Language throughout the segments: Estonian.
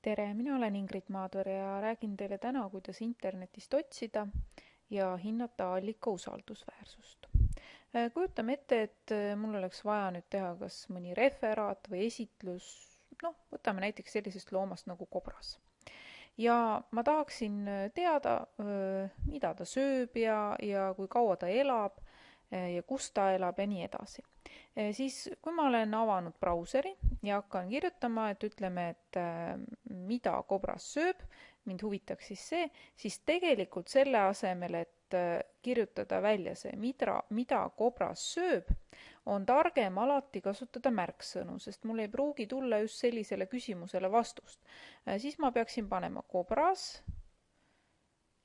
Tere, mina olen Ingrid Maadver ja räägin teile täna, kuidas internetist otsida ja hinnata allika usaldusväärsust. Kujutame ette, et mul oleks vaja nüüd teha kas mõni referaat või esitlus, võtame näiteks sellisest loomast nagu kobras. Ja ma tahaksin teada, mida ta sööb ja kui kaua ta elab ja kus ta elab ja nii edasi. Siis kui ma olen avanud brauseri ja hakkan kirjutama, et ütleme, et mida kobras sööb, mind huvitaks siis tegelikult selle asemel, et kirjutada välja see, mida kobras sööb, on targem alati kasutada märksõnu, sest mul ei pruugi tulla just sellisele küsimusele vastust. Siis ma peaksin panema kobras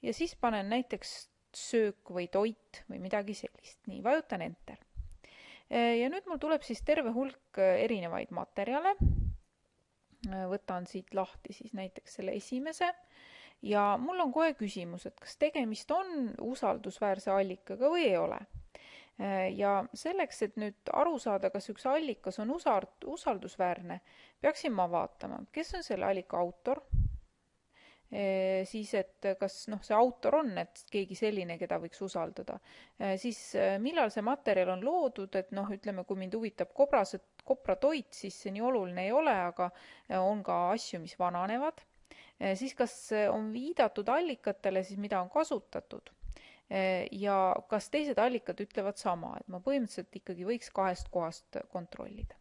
ja siis panen näiteks söök või toit või midagi sellist. Nii, vajutan Enter. Ja nüüd mul tuleb siis terve hulk erinevaid materjale. Võtan siit lahti siis näiteks selle esimese ja mul on kohe küsimus, et kas tegemist on usaldusväärse allikaga või ei ole. Ja selleks, et nüüd aru saada, kas üks allikas on usaldusväärne, peaksin ma vaatama, kes on selle allika autor, siis et kas see autor on, et keegi selline, keda võiks usaldada, siis millal see materjal on loodud, et ütleme, kui mind huvitab kopratoit, siis see nii oluline ei ole, aga on ka asju, mis vananevad, siis kas on viidatud allikatele, siis mida on kasutatud ja kas teised allikad ütlevad sama, et ma põhimõtteliselt ikkagi võiks kahest kohast kontrollida.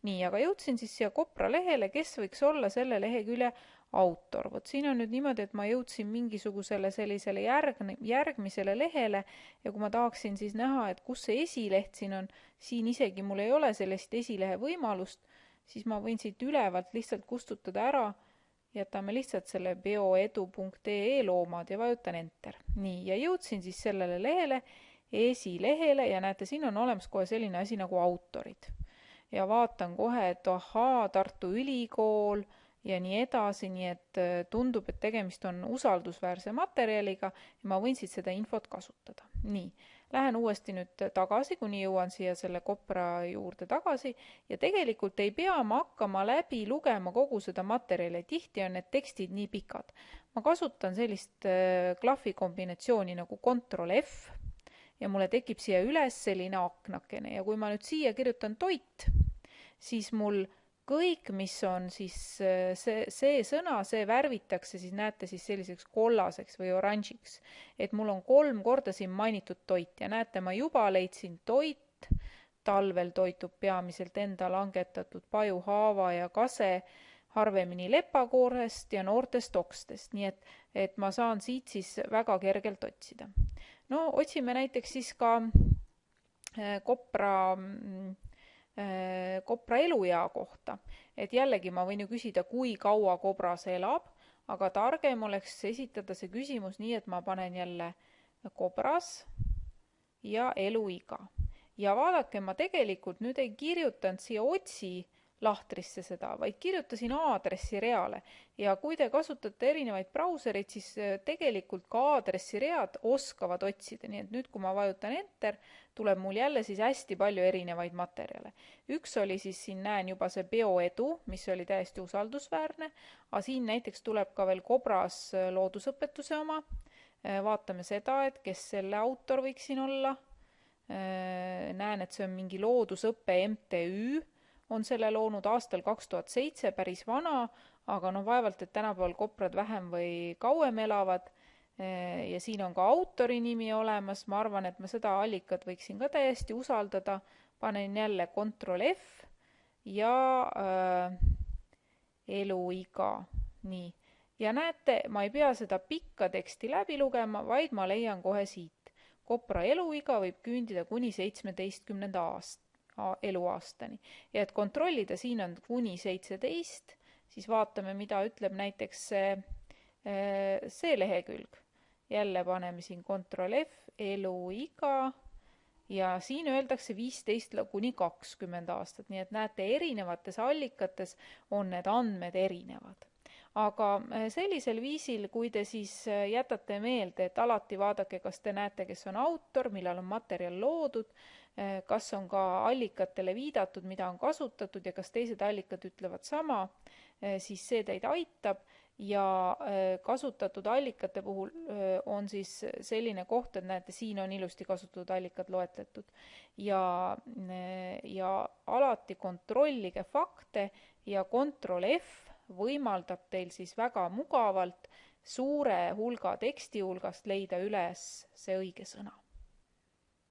Nii, aga jõudsin siis siia Kopra lehele, kes võiks olla selle lehekülje autor. Vot siin on nüüd niimoodi, et ma jõudsin mingisugusele sellisele järgmisele lehele ja kui ma tahaksin siis näha, et kus see esileht siin on, siin isegi mul ei ole sellist esilehe võimalust, siis ma võin siit ülevalt lihtsalt kustutada ära, jätame lihtsalt selle bioedu.ee loomad ja vajutan Enter. Nii, ja jõudsin siis sellele lehele, esilehele ja näete, siin on olemas kohe selline asi nagu autorid. Ja vaatan kohe, et ahaa, Tartu Ülikool ja nii edasi, nii et tundub, et tegemist on usaldusväärse materjaliga ja ma võin siit seda infot kasutada. Nii, lähen uuesti nüüd tagasi, kuni jõuan siia selle Kopra juurde tagasi ja tegelikult ei pea ma hakkama läbi lugema kogu seda materjali, tihti on need tekstid nii pikad. Ma kasutan sellist klahvikombinatsiooni nagu Ctrl F ja mulle tekib siia üles selline aknakene ja kui ma nüüd siia kirjutan toit, siis mul kõik, mis on siis see sõna, see värvitakse, siis näete siis selliseks kollaseks või oranžiks. Et mul on 3 korda siin mainitud toit ja näete, ma juba leidsin toit, talvel toitub peamiselt enda langetatud paju, haava ja kase, harvemini lepakoorest ja noortest okstest, nii et ma saan siit siis väga kergelt otsida. No otsime näiteks siis ka Kopra eluea kohta, et jällegi ma võin ju küsida, kui kaua kobras elab, aga targem oleks esitada see küsimus nii, et ma panen jälle kobras ja eluiga. Ja vaadake, ma tegelikult nüüd ei kirjutanud siia otsi lahtrisse seda, vaid kirjutasin aadressireale ja kui te kasutate erinevaid brausereid, siis tegelikult ka aadressiread oskavad otsida, nii et nüüd kui ma vajutan Enter, tuleb mul jälle siis hästi palju erinevaid materjale. Üks oli siis, siin näen juba see bioedu, mis oli täiesti usaldusväärne, aga siin näiteks tuleb ka veel Kobras loodusõpetuse oma. Vaatame seda, et kes selle autor võiks siin olla. Näen, et see on mingi loodusõppe MTÜ, on selle loonud aastal 2007, päris vana, aga vaevalt, et tänapäeval koprad vähem või kauem elavad. Ja siin on ka autori nimi olemas, ma arvan, et ma seda allikat võiksin ka täiesti usaldada. Panen jälle Ctrl F ja eluiga. Nii. Ja näete, ma ei pea seda pikka teksti läbi lugema, vaid ma leian kohe siit. Kopra eluiga võib küündida kuni 17. eluaastani. Ja et kontrollida, siin on kuni 17, siis vaatame, mida ütleb näiteks see lehekülg. Jälle paneme siin Ctrl F, eluiga ja siin öeldakse 15 kuni 20 aastat, nii et näete, erinevates allikates on need andmed erinevad. Aga sellisel viisil, kui te siis jätate meelde, et alati vaadake, kas te näete, kes on autor, millal on materjal loodud, kas on ka allikatele viidatud, mida on kasutatud ja kas teised allikad ütlevad sama, siis see teid aitab ja kasutatud allikate puhul on siis selline koht, et näete, siin on ilusti kasutatud allikad loetletud ja alati kontrollige fakte ja Ctrl F võimaldab teil siis väga mugavalt suure hulga teksti hulgast leida üles see õige sõna.